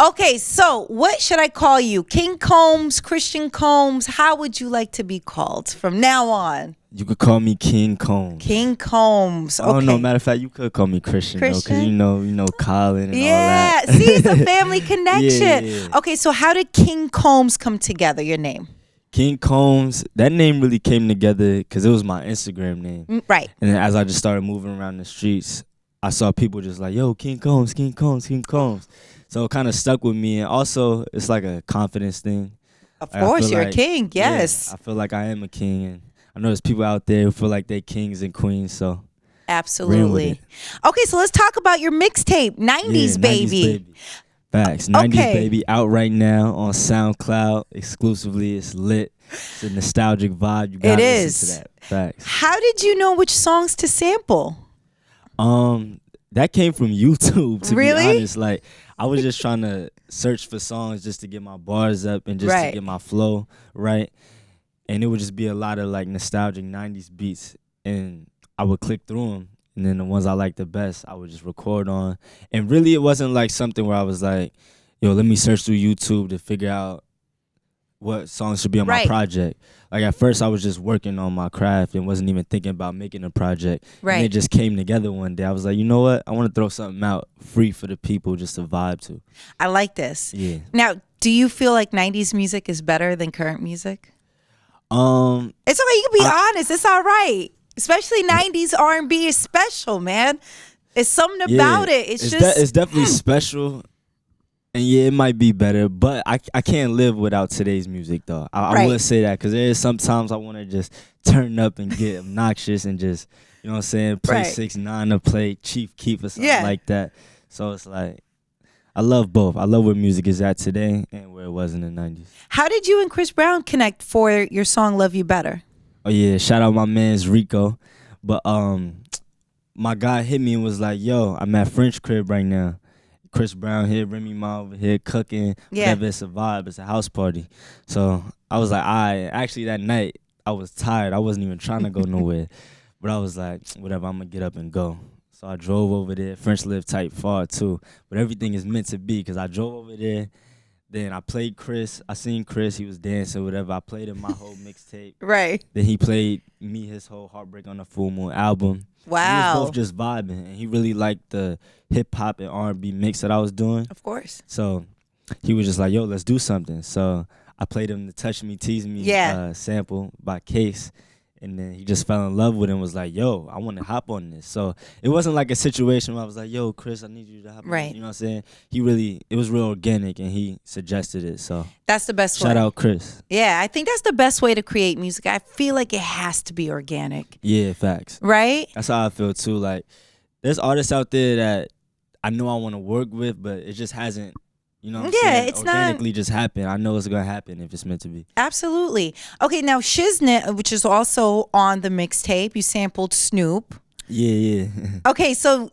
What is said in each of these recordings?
Okay, so what should I call you? King Combs, Christian Combs? How would you like to be called from now on? You could call me King Combs. King Combs. Okay. Oh no, matter of fact, you could call me Christian, though, because you know Colin and all yeah, that. see, it's a family connection. Yeah. Okay, so how did King Combs come together, your name? King Combs, that name really came together because it was my Instagram name. Right. And then as I just started moving around the streets, I saw people just like, yo, King Combs, King Combs, King Combs. So it kind of stuck with me. And also, it's like a confidence thing. Of course, you're a king, yes. Yeah, I feel like I am a king. And I know there's people out there who feel like they're kings and queens, so. Absolutely. Okay, so let's talk about your mixtape, 90's, baby. 90's Baby. Facts. 90's Baby out right now on SoundCloud exclusively. It's lit. It's a nostalgic vibe. You gotta listen to that. Facts. How did you know which songs to sample? That came from YouTube, to Really? be honest. Like, I was just trying to search for songs just to get my bars up and just to get my flow right. And it would just be a lot of like nostalgic 90's beats. And I would click through them. And then the ones I liked the best, I would just record on. And really, it wasn't like something where I was like, yo, let me search through YouTube to figure out what songs should be on my project. Like, at first, I was just working on my craft and wasn't even thinking about making a project. Right. And it just came together one day. I was like, you know what? I want to throw something out free for the people just to vibe to. I like this. Yeah. Now, do you feel like 90's music is better than current music? It's okay. You can be honest. It's all right. Especially 90's R&B is special, man. It's something about it. It's definitely special. And yeah, it might be better, but I can't live without today's music, though. I would say that, because there is sometimes I want to just turn up and get obnoxious and just, you know what I'm saying, play 6ix9ine or play Chief Keef or something like that. So it's like, I love both. I love where music is at today and where it was in the 90's. How did you and Chris Brown connect for your song Love You Better? Oh, yeah. Shout out my man's Rico. But my guy hit me and was like, yo, I'm at French crib right now. Chris Brown here, Remy Ma over here cooking. Whatever, it's a vibe. It's a house party. So I was like, actually that night I was tired. I wasn't even trying to go nowhere. But I was like, whatever, I'm going to get up and go. So I drove over there. French live tight far too. But everything is meant to be, because I drove over there. Then I played Chris. I seen Chris. He was dancing, whatever. I played him my whole mixtape. Right. Then he played me his whole Heartbreak on the Full Moon album. Wow. We was both just vibing. And he really liked the hip-hop and R&B mix that I was doing. Of course. So he was just like, yo, let's do something. So I played him the Touch Me, Tease Me sample by Case. And then he just fell in love with it and was like, yo, I want to hop on this. So it wasn't like a situation where I was like, yo, Chris, I need you to hop on it. You know what I'm saying? It was real organic, and he suggested it. So that's the best way. Shout out Chris. Yeah, I think that's the best way to create music. I feel like it has to be organic. Yeah, facts. Right? That's how I feel too. Like, there's artists out there that I know I want to work with, but it just hasn't. You know what I'm saying? It's organically just happen. I know it's going to happen if it's meant to be. Absolutely. Okay, now Shiznit, which is also on the mixtape, you sampled Snoop. Yeah. Okay, so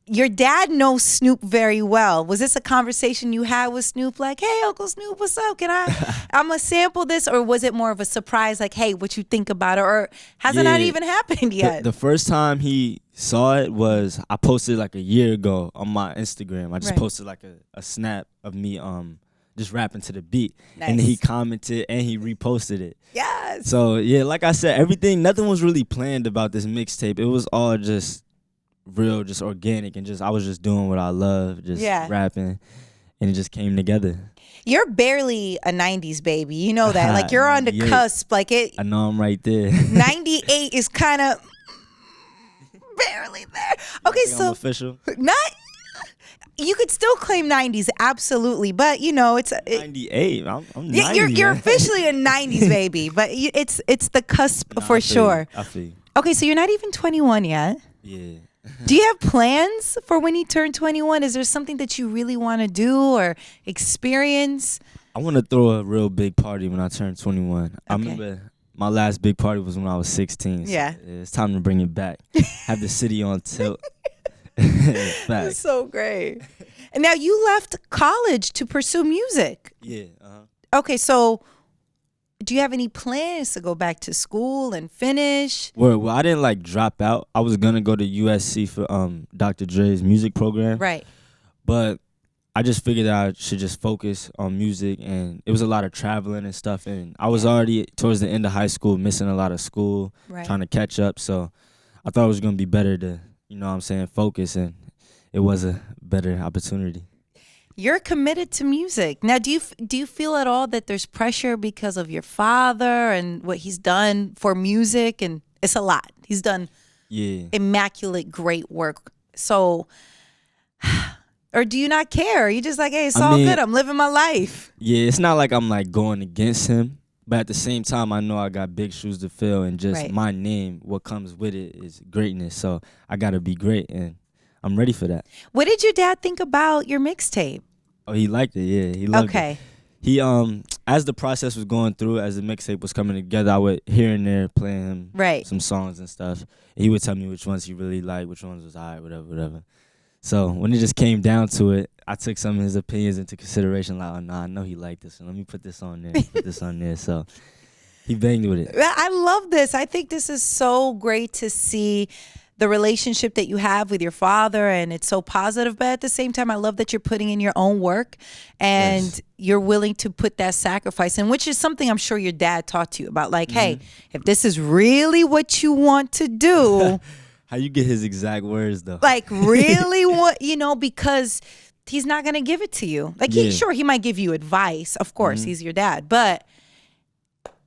your dad knows Snoop very well. Was this a conversation you had with Snoop, like, hey, Uncle Snoop, what's up? I'm going to sample this? Or was it more of a surprise, like, hey, what you think about it? Or has it not even happened yet? The first time he saw it was, I posted like a year ago on my Instagram. I just posted like a snap of me just rapping to the beat. Nice. And he commented and he reposted it. Yes. So yeah, like I said, nothing was really planned about this mixtape. It was all just real, just organic, and I was just doing what I love, just rapping, and it just came together. You're barely a 90's baby. You know that. Like, you're on the cusp. Like, I know I'm right there. 98 is kind of barely there. Okay, so I'm official. You could still claim 90's, absolutely, but you know it's 98. I'm 90, you're officially a 90's baby, but it's the cusp for sure. I feel. Okay, so you're not even 21 yet. Yeah. Do you have plans for when you turn 21? Is there something that you really want to do or experience? I want to throw a real big party when I turn 21. Okay. I remember my last big party was when I was 16. So it's time to bring it back. Have the city on tilt. That's so great. And now you left college to pursue music. Yeah. Okay, so do you have any plans to go back to school and finish? Well, I didn't like drop out. I was gonna go to USC for Dr. Dre's music program. Right. But I just figured that I should just focus on music, and it was a lot of traveling and stuff, and I was already towards the end of high school, missing a lot of school, trying to catch up, so I thought it was going to be better to, focus, and it was a better opportunity. You're committed to music. Now, do you feel at all that there's pressure because of your father and what he's done for music? And it's a lot. He's done immaculate, great work. So... Or do you not care? You just like, hey, it's all good. I'm living my life. Yeah, it's not like I'm like going against him, but at the same time, I know I got big shoes to fill, and just my name, what comes with it is greatness. So I gotta be great, and I'm ready for that. What did your dad think about your mixtape? Oh, he liked it. Yeah, he loved it. He as the process was going through, as the mixtape was coming together, I would here and there play him some songs and stuff. And he would tell me which ones he really liked, which ones was alright, whatever. So when it just came down to it, I took some of his opinions into consideration. Like, oh, nah, I know he liked this, so let me put this on there, put this on there. So he banged with it. I love this. I think this is so great to see the relationship that you have with your father, and it's so positive. But at the same time, I love that you're putting in your own work, and you're willing to put that sacrifice in, which is something I'm sure your dad taught to you about. Like, hey, if this is really what you want to do. How you get his exact words, though? Like, really what, because he's not going to give it to you. Like, he might give you advice. Of course, he's your dad. But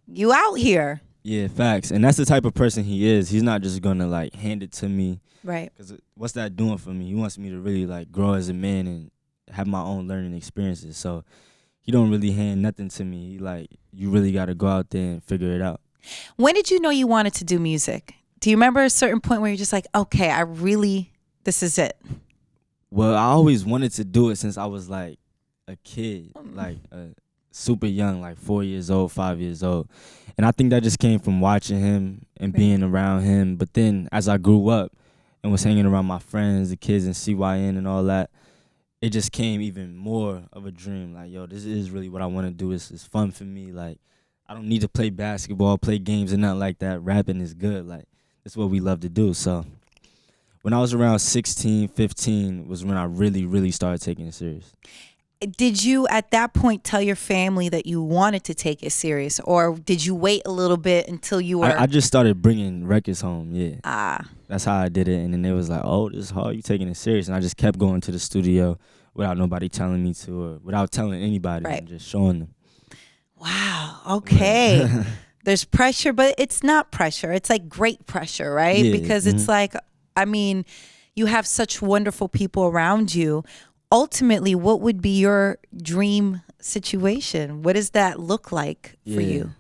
you out here. Yeah, facts. And that's the type of person he is. He's not just going to, like, hand it to me. Right. Because what's that doing for me? He wants me to really, like, grow as a man and have my own learning experiences. So he don't really hand nothing to me. He like, you really got to go out there and figure it out. When did you know you wanted to do music? Do you remember a certain point where you're just like, okay, this is it? Well, I always wanted to do it since I was like a kid, like super young, like 4 years old, 5 years old. And I think that just came from watching him and being around him. But then as I grew up and was hanging around my friends, the kids in CYN and all that, it just came even more of a dream. Like, yo, this is really what I want to do. This is fun for me. Like, I don't need to play basketball, play games, and nothing like that. Rapping is good. Like, it's what we love to do. So when I was around 16, 15 was when I really, really started taking it serious. Did you at that point tell your family that you wanted to take it serious, or did you wait a little bit until you were... I just started bringing records home, That's how I did it. And then they was like, oh, this is hard, you taking it serious. And I just kept going to the studio without nobody telling me to, or without telling anybody, and just showing them. Wow, okay. There's pressure, but it's not pressure. It's like great pressure, right? Yeah, because it's like, you have such wonderful people around you. Ultimately, what would be your dream situation? What does that look like for you?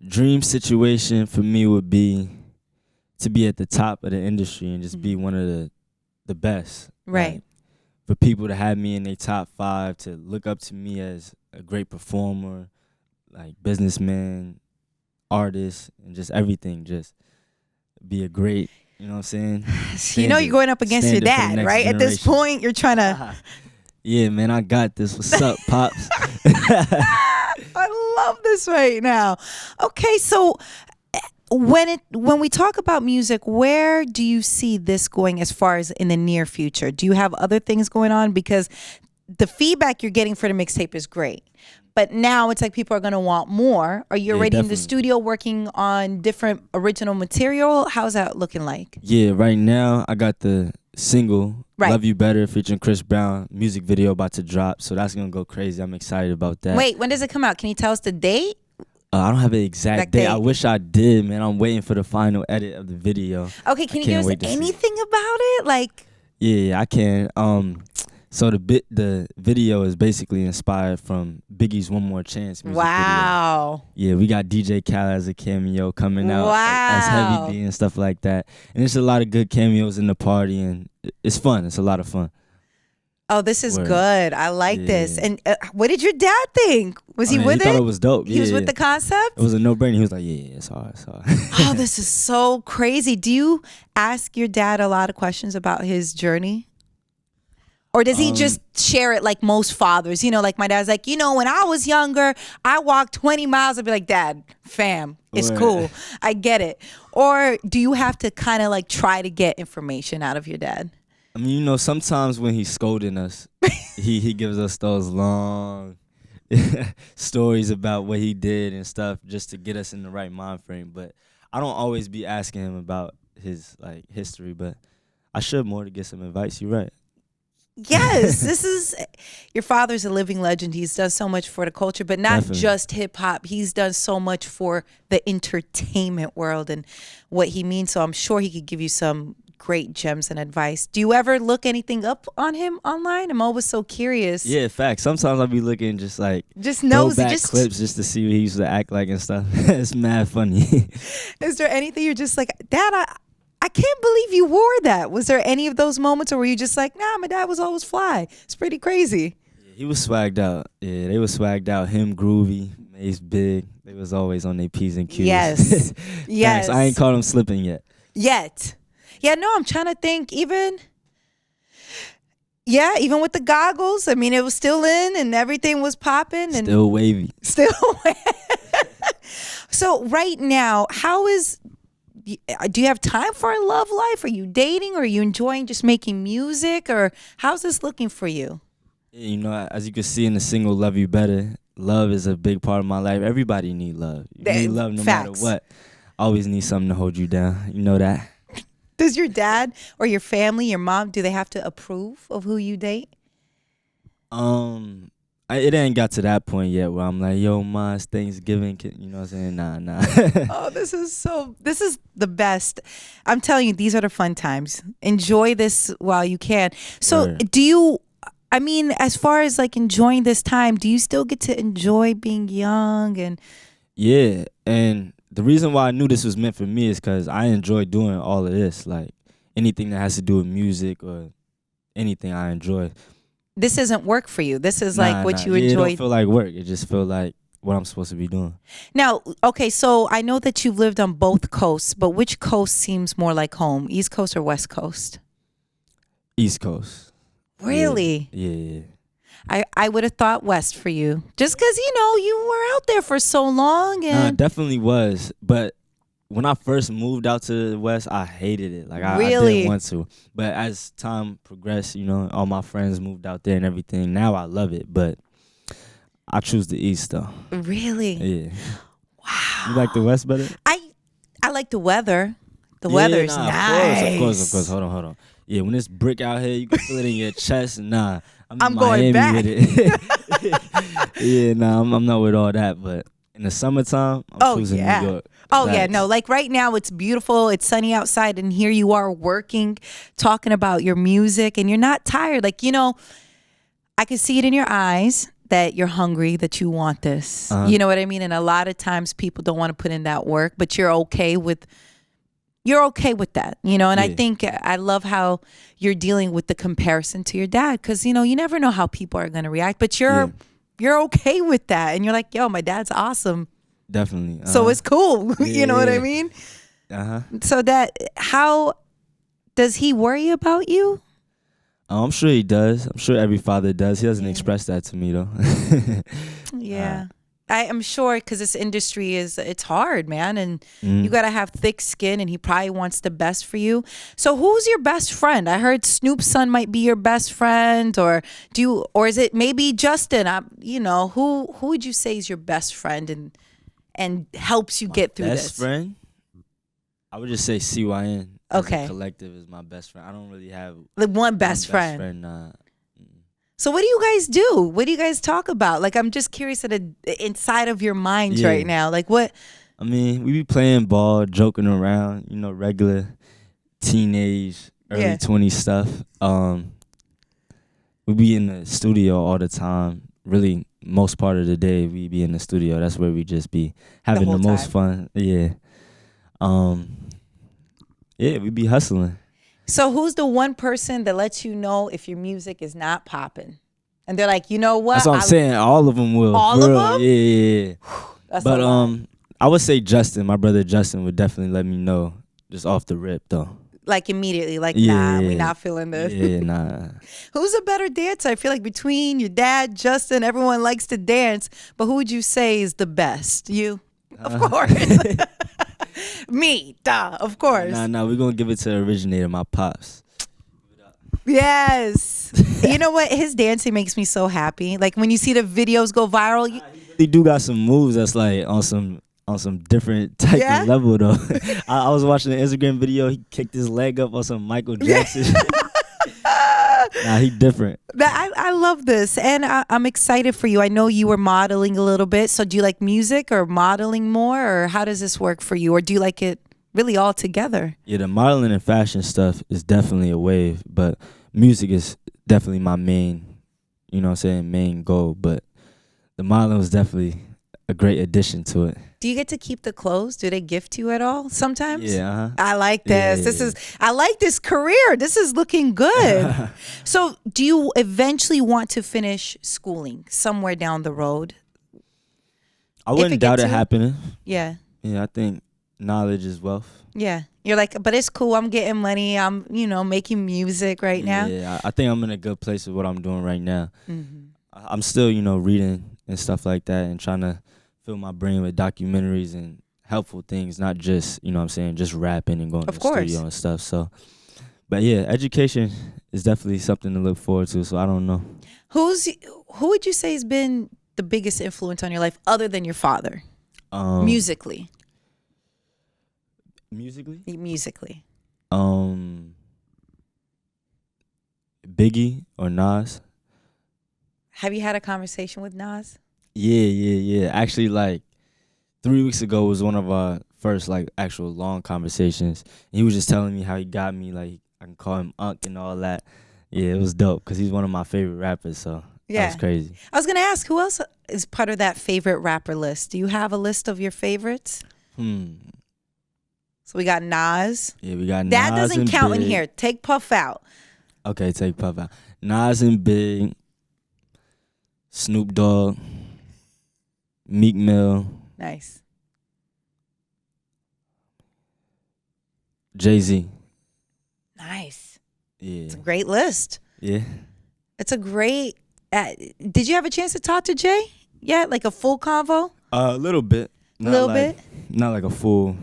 Dream situation for me would be to be at the top of the industry and just be one of the best. Right. Like, for people to have me in their top 5, to look up to me as a great performer, like businessman, artist, and just everything, just be a great, you know what I'm saying? You're going up against your dad, right? Generation. At this point, you're trying to... Yeah, man, I got this. What's up, Pops? I love this right now. Okay, so when we talk about music, where do you see this going as far as in the near future? Do you have other things going on? Because the feedback you're getting for the mixtape is great. But now it's like people are going to want more. Are you already in the studio working on different original material? How's that looking like? Yeah, right now I got the single, Love You Better, featuring Chris Brown, music video about to drop. So that's going to go crazy. I'm excited about that. Wait, when does it come out? Can you tell us the date? I don't have an exact date. I wish I did, man. I'm waiting for the final edit of the video. Okay, can you give us anything about it? Like, yeah, I can. So the video is basically inspired from Biggie's One More Chance music video. Yeah, we got DJ Khaled as a cameo coming out as Heavy D and stuff like that. And there's a lot of good cameos in the party, and it's fun. It's a lot of fun. Oh, this is good. I like this. And what did your dad think? Was he with it? He thought it was dope. He was with the concept? It was a no-brainer. He was like, yeah, it's hard. Oh, this is so crazy. Do you ask your dad a lot of questions about his journey? Or does he just share it like most fathers? You know, like my dad's like, you know, when I was younger, I walked 20 miles. I'd be like, Dad, fam, it's cool. I get it. Or do you have to kind of like try to get information out of your dad? I mean, you know, sometimes when he's scolding us, he gives us those long stories about what he did and stuff just to get us in the right mind frame. But I don't always be asking him about his like history, but I should more to get some advice. You're right. Yes, your father's a living legend. He's done so much for the culture, but not just hip hop. He's done so much for the entertainment world and what he means. So I'm sure he could give you some great gems and advice. Do you ever look anything up on him online? I'm always so curious. Yeah, in fact. Sometimes I'll be looking just nosy, throwback clips just to see what he used to act like and stuff. It's mad funny. Is there anything you're just like, Dad, I can't believe you wore that. Was there any of those moments, or were you just like, nah, my dad was always fly? It's pretty crazy. Yeah, he was swagged out. Yeah, they was swagged out. Him, Groovy, Mace, Big. They was always on their P's and Q's. Yes. Yes. I ain't caught him slipping yet. Yeah, no, I'm trying to think even with the goggles. I mean, it was still in and everything was popping. And still wavy. So right now, do you have time for a love life? Are you dating? Or are you enjoying just making music? Or how's this looking for you? You know, as you can see in the single Love You Better, love is a big part of my life. Everybody need love. You need love no matter what. Always need something to hold you down. You know that. Does your dad or your family, your mom, do they have to approve of who you date? It ain't got to that point yet where I'm like, yo, ma, it's Thanksgiving. You know what I'm saying? Nah. Oh, this is the best. I'm telling you, these are the fun times. Enjoy this while you can. So as far as like enjoying this time, do you still get to enjoy being young? And yeah, and the reason why I knew this was meant for me is because I enjoy doing all of this. Like anything that has to do with music or anything I enjoy. This isn't work for you. This is like what you enjoy. It don't feel like work. It just feel like what I'm supposed to be doing. Now, okay, so I know that you've lived on both coasts, but which coast seems more like home? East Coast or West Coast? East Coast. Really? Yeah. I would have thought West for you. Just because, you were out there for so long. And definitely was. But when I first moved out to the West, I hated it. Like I didn't want to. But as time progressed, all my friends moved out there and everything. Now I love it. But I choose the East though. Really? Yeah. Wow. You like the West better? I like the weather. The weather's nice. Of course. Hold on. Yeah, when it's brick out here, you can feel it in your chest. Nah, I'm going back. With it. Yeah, nah, I'm not with all that. But in the summertime, I'm choosing New York. Oh, yeah. No, like right now it's beautiful. It's sunny outside. And here you are working, talking about your music. And you're not tired. Like, I can see it in your eyes that you're hungry, that you want this. You know what I mean? And a lot of times people don't want to put in that work. But you're okay with that, and yeah. I think I love how you're dealing with the comparison to your dad because, you never know how people are going to react, but you're okay with that. And you're like, yo, my dad's awesome. Definitely. So it's cool. You know what I mean? So how does he worry about you? I'm sure he does. I'm sure every father does. He doesn't express that to me though. Yeah. I am sure because this industry it's hard, man. And you got to have thick skin and he probably wants the best for you. So who's your best friend? I heard Snoop's son might be your best friend or is it maybe Justin? Who would you say is your best friend and helps you get through this? Best friend? I would just say CYN. Okay. Collective is my best friend. I don't really have one best friend. So what do you guys do? What do you guys talk about? Like, I'm just curious inside of your minds right now. Like what? I mean, we be playing ball, joking around, regular teenage, early 20s stuff. We be in the studio all the time. Really, most part of the day we be in the studio. That's where we just be having the most fun. Yeah. We be hustling. So who's the one person that lets you know if your music is not popping? And they're like, you know what? That's what I'm saying. All of them will. All of them? Yeah. But I would say Justin, my brother Justin, would definitely let me know just off the rip though. Like immediately, like, Yeah, nah, we not feeling this. Yeah, nah. Who's a better dancer? I feel like between your dad, Justin, everyone likes to dance, but who would you say is the best? You? Of course. Me, duh, of course. Nah, we're gonna give it to the originator, my pops. Yes. You know what? His dancing makes me so happy. Like when you see the videos go viral. He do got some moves that's like on some different type of level though. I was watching an Instagram video. He kicked his leg up on some Michael Jackson. Nah, he different. I love this, and I'm excited for you. I know you were modeling a little bit. So do you like music or modeling more, or how does this work for you? Or do you like it really all together? Yeah, the modeling and fashion stuff is definitely a wave, but music is definitely my main, main goal. But the modeling was definitely a great addition to it. Do you get to keep the clothes? Do they gift you at all sometimes? Yeah. Uh-huh. I like this. I like this career. This is looking good. So do you eventually want to finish schooling somewhere down the road? I wouldn't doubt it happening. Yeah. Yeah, I think knowledge is wealth. Yeah. You're like, but it's cool. I'm getting money. I'm, making music right now. Yeah, I think I'm in a good place with what I'm doing right now. Mm-hmm. I'm still, reading and stuff like that and trying to fill my brain with documentaries and helpful things, not just, just rapping and going to the studio and stuff. So, but yeah, education is definitely something to look forward to. So I don't know. Who would you say has been the biggest influence on your life other than your father? Musically. Musically? Musically. Biggie or Nas. Have you had a conversation with Nas? Yeah. Actually, like 3 weeks ago was one of our first like actual long conversations. He was just telling me how he got me, like I can call him Unc and all that. Yeah, it was dope because he's one of my favorite rappers. So that was crazy. I was gonna ask, who else is part of that favorite rapper list? Do you have a list of your favorites? So we got Nas. Yeah, we got Nas. That doesn't and count Big. in here. Take Puff out. Okay, take Puff out. Nas and Big. Snoop Dogg, Meek Mill, nice, Jay-Z. Nice. Yeah, it's a great list. Yeah, it's a great. Did you have a chance to talk to Jay? Yeah, like a full convo. A little bit. Not bit. Not like a full.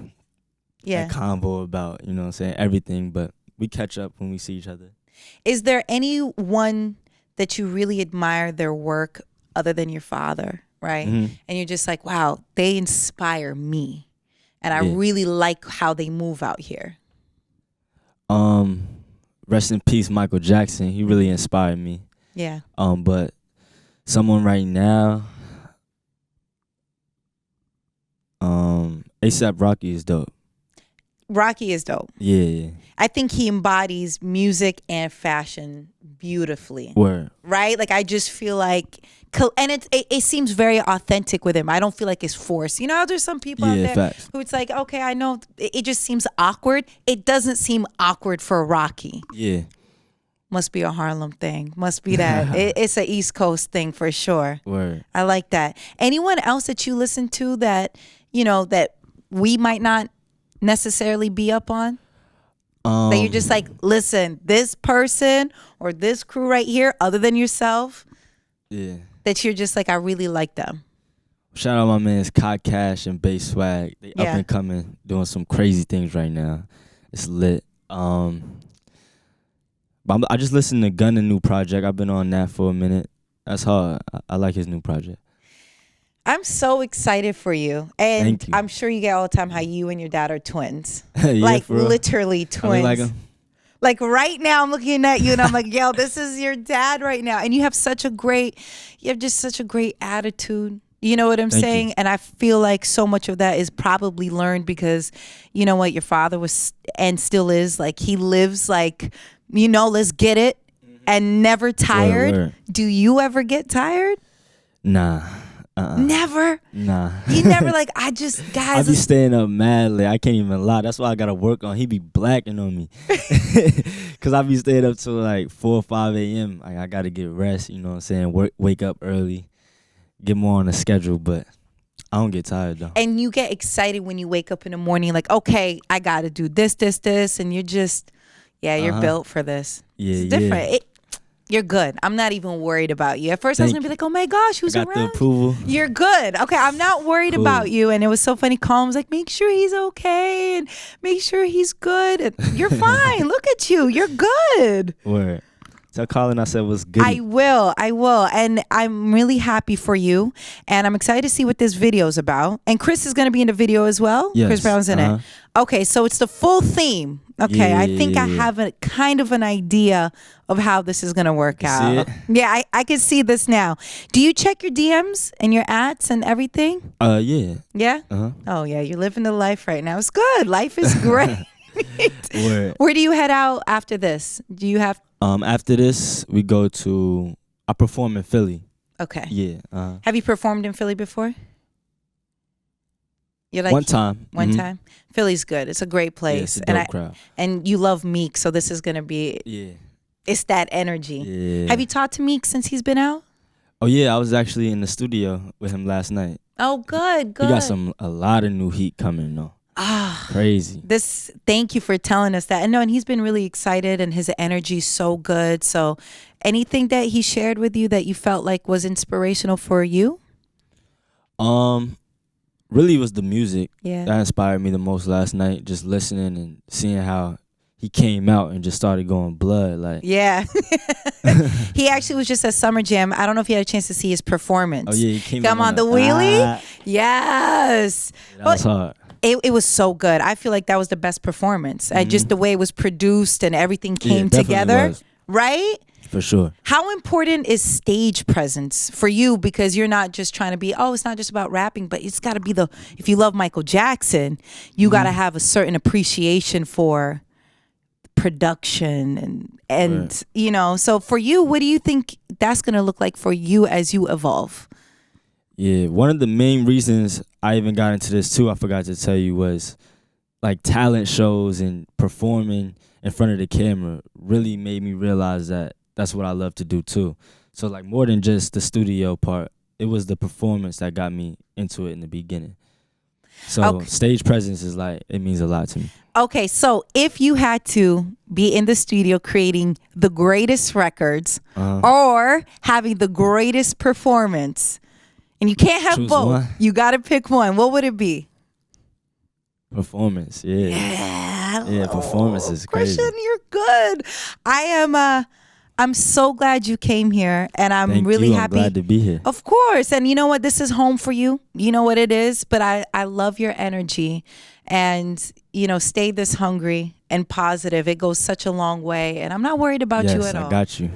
Convo about everything, but we catch up when we see each other. Is there anyone that you really admire their work other than your father, right? Mm-hmm. And you're just like, wow, they inspire me. And I really like how they move out here. Rest in peace, Michael Jackson. He really inspired me. Yeah. But someone right now, A$AP Rocky is dope. Rocky is dope. Yeah. I think he embodies music and fashion beautifully. Word. Right? Like I just feel like, and it seems very authentic with him. I don't feel like it's forced. There's some people out there facts. who it's like, okay, I know it just seems awkward. It doesn't seem awkward for Rocky. Yeah. Must be a Harlem thing. Must be that. It's an East Coast thing for sure. Word. I like that. Anyone else that you listen to that, that we might not necessarily be up on? That you're just like, listen, this person or this crew right here, other than yourself, that you're just like, I really like them. Shout out my mans Kai Cash and Bass Swag. They up and coming, doing some crazy things right now. It's lit. But I just listened to Gunna's new project. I've been on that for a minute. That's hard. I like his new project. I'm so excited for you. And Thank you. I'm sure you get all the time how you and your dad are twins. Like literally twins. Like him. Like right now I'm looking at you and I'm like, yo, this is your dad right now. And you have just such a great attitude. You know what I'm saying? You. And I feel like so much of that is probably learned because you know what, your father was and still is, like he lives like, let's get it and never tired. Word. Do you ever get tired? Nah. Never? Nah. You never like, guys. I be staying up mad late. I can't even lie. That's why I got to work on. He be blacking on me. Because I be staying up till like 4 or 5 a.m. I got to get rest, you know what I'm saying? Wake up early, get more on the schedule, but I don't get tired though. And you get excited when you wake up in the morning like, okay, I got to do this, and you're just... Yeah, you're built for this. Yeah, it's different. yeah. You're good. I'm not even worried about you. At first, I was going to be like, oh my gosh, who's got around? the approval. You're good. Okay, I'm not worried about you. And it was so funny. Colin was like, make sure he's okay and make sure he's good. And you're fine. Look at you. You're good. Word. Tell Colin I said was good. I will. And I'm really happy for you. And I'm excited to see what this video is about. And Chris is going to be in the video as well. Yes. Chris Brown's in it. Okay, so it's the full theme. Okay, I think I have a kind of an idea of how this is going to work out. Yeah, I can see this now. Do you check your DMs and your ads and everything? Yeah. Yeah? Oh, yeah, you're living the life right now. It's good. Life is great. Where do you head out after this? Do you have... After this, we go to... I perform in Philly. Okay. Yeah. Have you performed in Philly before? You're like, one time. One time? Philly's good. It's a great place. Yeah, it's a dope crowd. And you love Meek, so this is going to be... Yeah. It's that energy. Yeah. Have you talked to Meek since he's been out? Oh, yeah. I was actually in the studio with him last night. Oh, good. He got a lot of new heat coming, though. Crazy. Thank you for telling us that. And he's been really excited and his energy's so good. So anything that he shared with you that you felt like was inspirational for you? Really was the music. Yeah. That inspired me the most last night. Just listening and seeing how he came out and just started going blood. Like, yeah. He actually was just at Summer Jam. I don't know if you had a chance to see his performance. Oh, yeah. He came Come on the wheelie? Yes. Yeah, that was hard. It was so good. I feel like that was the best performance. Just the way it was produced and everything came together. Was. Right? For sure. How important is stage presence for you? Because you're not just trying to be, it's not just about rapping, but it's got to be if you love Michael Jackson, you got to have a certain appreciation for production and right. So for you, what do you think that's going to look like for you as you evolve? Yeah, one of the main reasons I even got into this too, I forgot to tell you, was like talent shows and performing in front of the camera really made me realize that that's what I love to do too. So like more than just the studio part, it was the performance that got me into it in the beginning. So stage presence is it means a lot to me. Okay, so if you had to be in the studio creating the greatest records or having the greatest performance, and you can't have both. One. You got to pick one. What would it be? Performance, yeah. Performance is crazy. Christian, you're good. I'm so glad you came here, and I'm really happy. I'm glad to be here. Of course, and you know what? This is home for you. You know what it is. But I love your energy, and stay this hungry and positive. It goes such a long way, and I'm not worried about you at all. Yes, I got you.